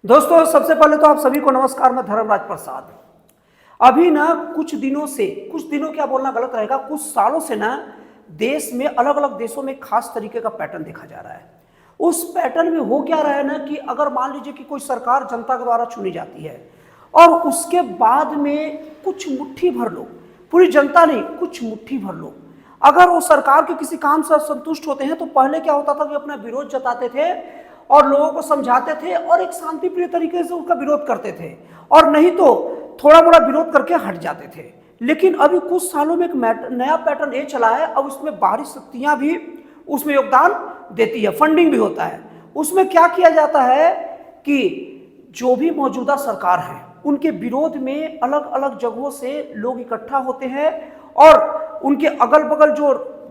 दोस्तों, सबसे पहले तो आप सभी को नमस्कार। मैं धर्मराज प्रसाद। अभी ना कुछ दिनों क्या बोलना गलत रहेगा, कुछ सालों से ना देश में अलग अलग देशों में खास तरीके का पैटर्न देखा जा रहा है। उस पैटर्न में हो क्या रहा है ना कि अगर मान लीजिए कि कोई सरकार जनता के द्वारा चुनी जाती है और उसके बाद में कुछ मुट्ठी भर लोग, पूरी जनता नहीं, कुछ मुट्ठी भर लोग अगर वो सरकार के किसी काम से असंतुष्ट होते हैं तो पहले क्या होता था कि अपना विरोध जताते थे और लोगों को समझाते थे और एक शांतिप्रिय तरीके से उसका विरोध करते थे, और नहीं तो थोड़ा मोड़ा विरोध करके हट जाते थे। लेकिन अभी कुछ सालों में एक नया पैटर्न ये चला है। अब उसमें बाहरी शक्तियां भी उसमें योगदान देती है, फंडिंग भी होता है। उसमें क्या किया जाता है कि जो भी मौजूदा सरकार है उनके विरोध में अलग अलग जगहों से लोग इकट्ठा होते हैं और उनके अगल बगल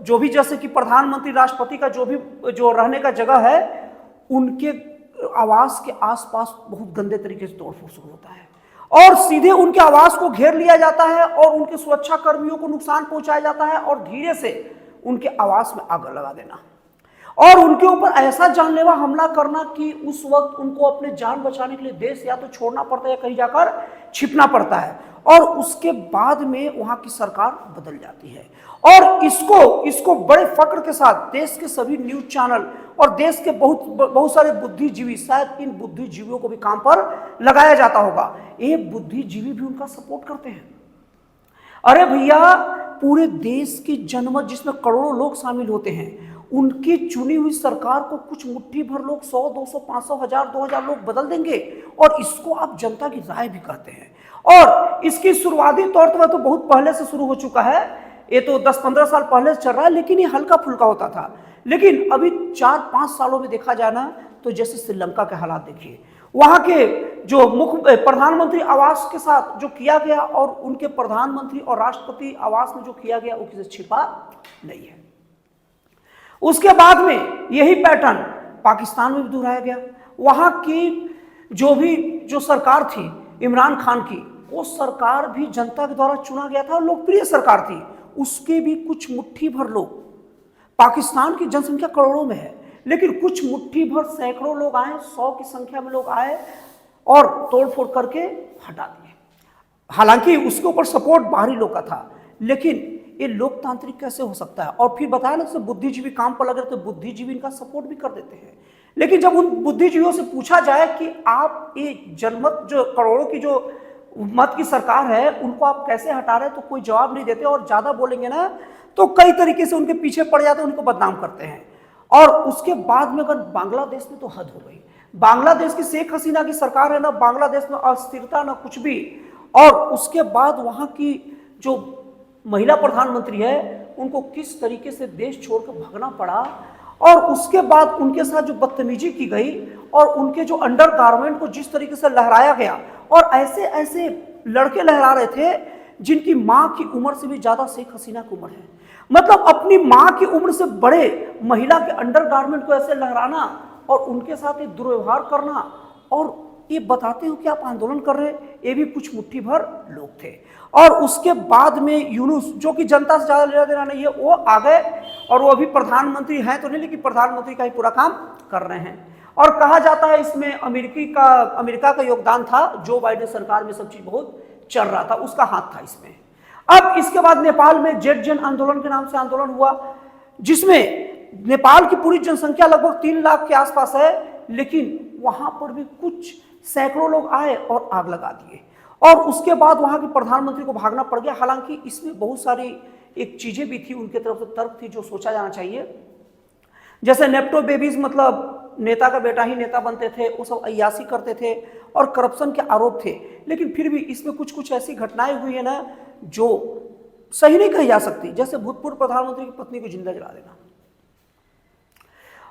जो भी, जैसे कि प्रधानमंत्री, राष्ट्रपति का जो रहने का जगह है, उनके आवास के आसपास बहुत गंदे तरीके से तोड़फोड़ शुरू होता है और सीधे उनके आवास को घेर लिया जाता है और उनके सुरक्षा कर्मियों को नुकसान पहुंचाया जाता है और धीरे से उनके आवास में आग लगा देना और उनके ऊपर ऐसा जानलेवा हमला करना कि उस वक्त उनको अपने जान बचाने के लिए देश या तो छोड़ना पड़ता है या कहीं जाकर छिपना पड़ता है और उसके बाद में वहां की सरकार बदल जाती है। और इसको बड़े फक्र के साथ देश के सभी न्यूज चैनल और देश के बहुत सारे बुद्धिजीवी, शायद इन बुद्धिजीवियों को भी काम पर लगाया जाता होगा, ये बुद्धिजीवी भी उनका सपोर्ट करते हैं। अरे भैया, पूरे देश की जनमत जिसमें करोड़ों लोग शामिल होते हैं, उनकी चुनी हुई सरकार को कुछ मुट्ठी भर लोग 100, 200, 500, 1000, 2000 लोग बदल देंगे और इसको आप जनता की राय भी कहते हैं। और इसकी शुरुआती तौर पर तो बहुत पहले से शुरू हो चुका है, ये तो 10-15 साल पहले से चल रहा है, लेकिन ये हल्का फुल्का होता था। लेकिन अभी 4-5 सालों में देखा जाए ना तो जैसे श्रीलंका के हालात देखिए, वहां के जो मुख्य प्रधानमंत्री आवास के साथ जो किया गया और उनके प्रधानमंत्री और राष्ट्रपति आवास में जो किया गया वो किसी छिपा नहीं है। उसके बाद में यही पैटर्न पाकिस्तान में भी दोहराया गया। वहां की जो सरकार थी इमरान खान की, वो सरकार भी जनता के द्वारा चुना गया था और लोकप्रिय सरकार थी। उसके भी कुछ मुट्ठी भर लोग, पाकिस्तान की जनसंख्या करोड़ों में है, लेकिन कुछ मुट्ठी भर सैकड़ों लोग आए, 100 की संख्या में लोग आए और तोड़फोड़ करके हटा दिए। हालांकि उसके ऊपर सपोर्ट बाहरी लोग का था, लेकिन ये लोकतांत्रिक कैसे हो सकता है? और फिर बताया ना, बुद्धिजीवी काम पर लग रहे थे, बुद्धिजीवी इनका सपोर्ट भी कर देते हैं। लेकिन जब उन बुद्धिजीवियों से पूछा जाए कि आप ये जनमत, जो करोड़ों की जो मत की सरकार है, उनको आप कैसे हटा रहे हैं, तो कोई जवाब नहीं देते और ज्यादा बोलेंगे ना तो कई तरीके से उनके पीछे पड़ जाते हैं, उनको बदनाम करते हैं। और उसके बाद में अगर बांग्लादेश में तो हद हो गई। बांग्लादेश की शेख हसीना की सरकार है ना, बांग्लादेश में अस्थिरता ना कुछ भी। और उसके बाद वहां की जो महिला प्रधानमंत्री है, उनको किस तरीके से देश छोड़कर भागना पड़ा और उसके बाद उनके साथ जो बदतमीजी की गई और उनके जो अंडरगारमेंट को जिस तरीके से लहराया गया, और ऐसे ऐसे लड़के लहरा रहे थे जिनकी मां की उम्र से भी ज्यादा शेख हसीना की उम्र है। मतलब अपनी मां की उम्र से बड़े महिला के अंडरगारमेंट को ऐसे लहराना और उनके साथ एक दुर्व्यवहार करना और ये बताते हो कि आप आंदोलन कर रहे हैं, ये भी कुछ मुट्ठी भर लोग थे। और उसके बाद में यूनुस, जो कि जनता से ज्यादा लेना देना नहीं है, वो आ गए और वो अभी प्रधानमंत्री हैं तो नहीं, लेकिन प्रधानमंत्री का ही पूरा काम कर रहे हैं। और कहा जाता है इसमें अमेरिका का योगदान था। जो बाइडेन सरकार में सब चीज बहुत चल रहा था, उसका हाथ था इसमें। अब इसके बाद नेपाल में जेट जेन आंदोलन के नाम से आंदोलन हुआ, जिसमें नेपाल की पूरी जनसंख्या लगभग 3 लाख के आसपास है, लेकिन वहां पर भी कुछ सैकड़ों लोग आए और आग लगा दिए और उसके बाद वहां के प्रधानमंत्री को भागना पड़ गया। हालांकि इसमें बहुत सारी एक चीजें भी थी, उनके तरफ से तर्क थी जो सोचा जाना चाहिए, जैसे नेप्टो बेबीज, मतलब नेता का बेटा ही नेता बनते थे, वो सब अय्यासी करते थे और करप्शन के आरोप थे। लेकिन फिर भी इसमें कुछ ऐसी घटनाएं हुई है ना जो सही नहीं कही जा सकती, जैसे भूतपूर्व प्रधानमंत्री की पत्नी को जिंदा जला देना,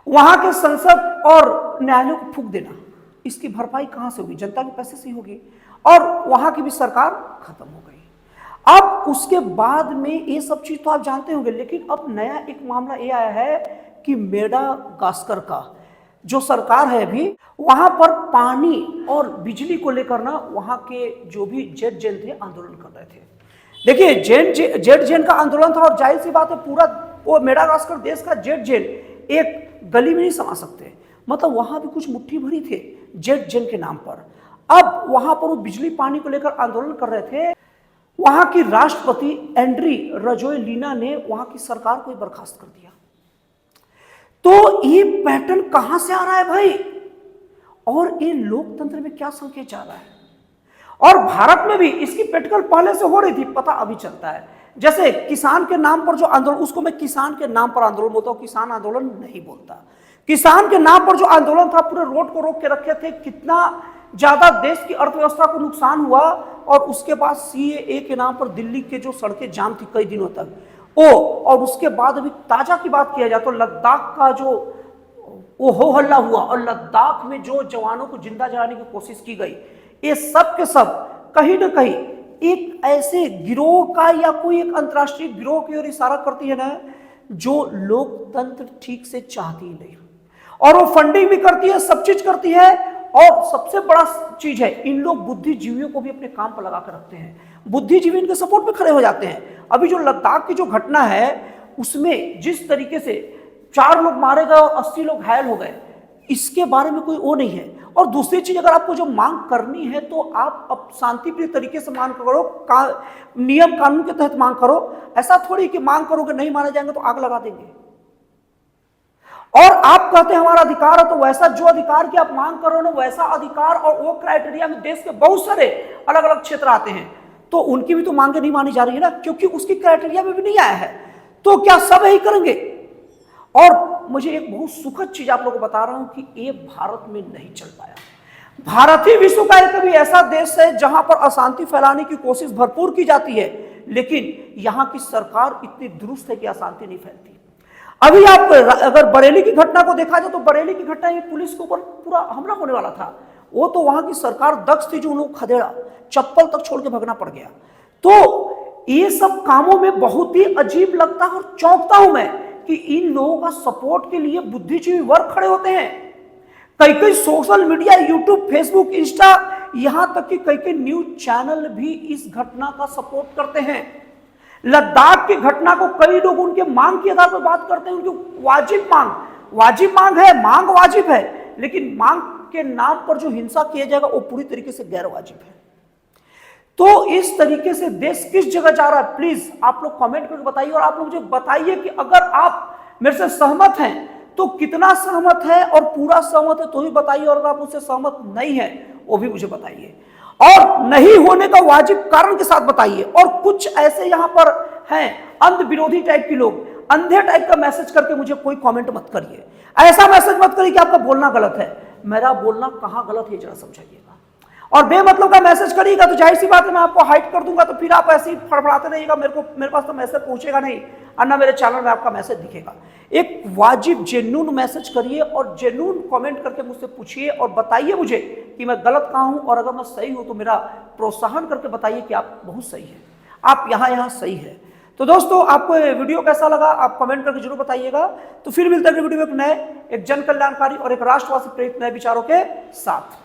वहां के संसद और न्यायालयों को फूंक देना। इसकी भरपाई कहां से होगी? जनता के पैसे से होगी। और वहां की भी सरकार खत्म हो गई। अब उसके बाद में ये सब चीज तो आप जानते होंगे, लेकिन अब नया एक मामला ये आया है कि मेडागास्कर का जो सरकार है अभी, वहां पर पानी और बिजली को लेकर ना वहां के जो भी जेट जेन थे आंदोलन कर रहे थे। देखिए, जेट जेन का आंदोलन था और जाहिर सी बात है पूरा वो मेडागास्कर देश का जेट जेन एक गली में नहीं समा सकते। मतलब वहां भी कुछ मुट्ठी भरी थे जेट जेन के नाम पर। अब वहां पर वो बिजली पानी को लेकर आंदोलन कर रहे थे। वहां की राष्ट्रपति एंड्री रजोएलिना ने वहां की सरकार को बर्खास्त कर दिया। तो ये पैटर्न कहां से आ रहा है भाई, और ये लोकतंत्र में क्या संकेत जा रहा है? और भारत में भी इसकी प्रैक्टिकल पहले से हो रही थी, पता अभी चलता है। जैसे किसान के नाम पर जो आंदोलन, उसको मैं किसान के नाम पर आंदोलन बोलता हूं, किसान आंदोलन नहीं बोलता। किसान के नाम पर जो आंदोलन था, पूरे रोड को रोक के रखे थे, कितना ज्यादा देश की अर्थव्यवस्था को नुकसान हुआ। और उसके बाद सीएए के नाम पर दिल्ली के जो सड़कें जाम थी कई दिनों तक, और उसके बाद अभी ताजा की बात किया जाए तो लद्दाख का जो वो हो हल्ला हुआ और लद्दाख में जो जवानों को जिंदा जलाने की कोशिश की गई, ये सब के सब कहीं ना कहीं एक ऐसे गिरोह का या कोई एक अंतर्राष्ट्रीय गिरोह की ओर इशारा करती है ना, जो लोकतंत्र ठीक से चाहती ही नहीं, और वो फंडिंग भी करती है, सब चीज करती है। और सबसे बड़ा चीज है, इन लोग बुद्धिजीवियों को भी अपने काम पर लगा कर रखते हैं, बुद्धिजीवी इनके सपोर्ट में खड़े हो जाते हैं। अभी जो लद्दाख की जो घटना है, उसमें जिस तरीके से 4 लोग मारे गए और 80 लोग घायल हो गए, इसके बारे में कोई वो नहीं है। और दूसरी चीज, अगर आपको जो मांग करनी है तो आप अब शांतिप्रिय तरीके से मांग करो, नियम कानून के तहत मांग करो। ऐसा थोड़ी कि मांग करोगे नहीं माने जाएंगे तो आग लगा देंगे। और आप कहते हैं हमारा अधिकार है, तो वैसा जो अधिकार की आप मांग कर रहे हो, वैसा अधिकार और वो क्राइटेरिया में देश के बहुत सारे अलग अलग क्षेत्र आते हैं, तो उनकी भी तो मांगे नहीं मानी जा रही है ना, क्योंकि उसकी क्राइटेरिया में भी नहीं आया है। तो क्या सब यही करेंगे? और मुझे एक बहुत सुखद चीज आप लोगों को बता रहा हूं कि ये भारत में नहीं चल पाया। भारत ही विश्व का एक भी ऐसा देश है जहां पर अशांति फैलाने की कोशिश भरपूर की जाती है, लेकिन यहां की सरकार इतनी दुरुस्त है कि अशांति नहीं फैलती। अभी आप अगर बरेली की घटना को देखा जाए तो बरेली की घटना, ये पुलिस के ऊपर पूरा हमला होने वाला था, वो तो वहां की सरकार दक्ष थी, जो उन लोग खदेड़ा, चप्पल तक छोड़ के भगना पड़ गया। तो ये सब कामों में बहुत ही अजीब लगता है और चौंकता हूं मैं कि इन लोगों का सपोर्ट के लिए बुद्धिजीवी वर्ग खड़े होते हैं। कई कई social media, YouTube, Facebook, Insta, यहां तक कि कई कई न्यूज चैनल भी इस घटना का सपोर्ट करते हैं। लद्दाख की घटना को कई लोग उनके मांग के आधार पर बात करते हैं, उनकी वाजिब मांग है, मांग वाजिब है, लेकिन मांग के नाम पर जो हिंसा किया जाएगा वो पूरी तरीके से गैर वाजिब है। तो इस तरीके से देश किस जगह जा रहा है, प्लीज आप लोग कमेंट करके बताइए। और आप लोग मुझे बताइए कि अगर आप मेरे से सहमत हैं तो कितना सहमत है, और पूरा सहमत है तो ही बताइए, और अगर आप मुझसे सहमत नहीं है वो भी मुझे बताइए, और नहीं होने का वाजिब कारण के साथ बताइए। और कुछ ऐसे यहां पर हैं अंध विरोधी टाइप के लोग, अंधे टाइप का मैसेज करके मुझे कोई कमेंट मत करिए, ऐसा मैसेज मत करिए कि आपका बोलना गलत है। मेरा बोलना कहां गलत है जरा समझाइएगा। और बेमतलब का मैसेज करिएगा तो जाहिर सी बात है मैं आपको हाइड कर दूंगा, तो फिर आप ऐसे ही फड़फड़ाते रहिएगा, मेरे पास तो मैसेज पहुंचेगा नहीं, और ना मेरे चैनल में आपका मैसेज दिखेगा। एक वाजिब जेन्युइन मैसेज करिए और जेन्युइन कमेंट करके मुझसे पूछिए और बताइए मुझे कि मैं गलत कहाँ हूं, और अगर मैं सही हूं तो मेरा प्रोत्साहन करके बताइए कि आप बहुत सही है, आप यहाँ सही है। तो दोस्तों, आपको ये वीडियो कैसा लगा आप कमेंट करके जरूर बताइएगा। तो फिर मिलते हैं वीडियो में एक नए, एक जन कल्याणकारी और एक राष्ट्रवासी प्रेरित नए विचारों के साथ।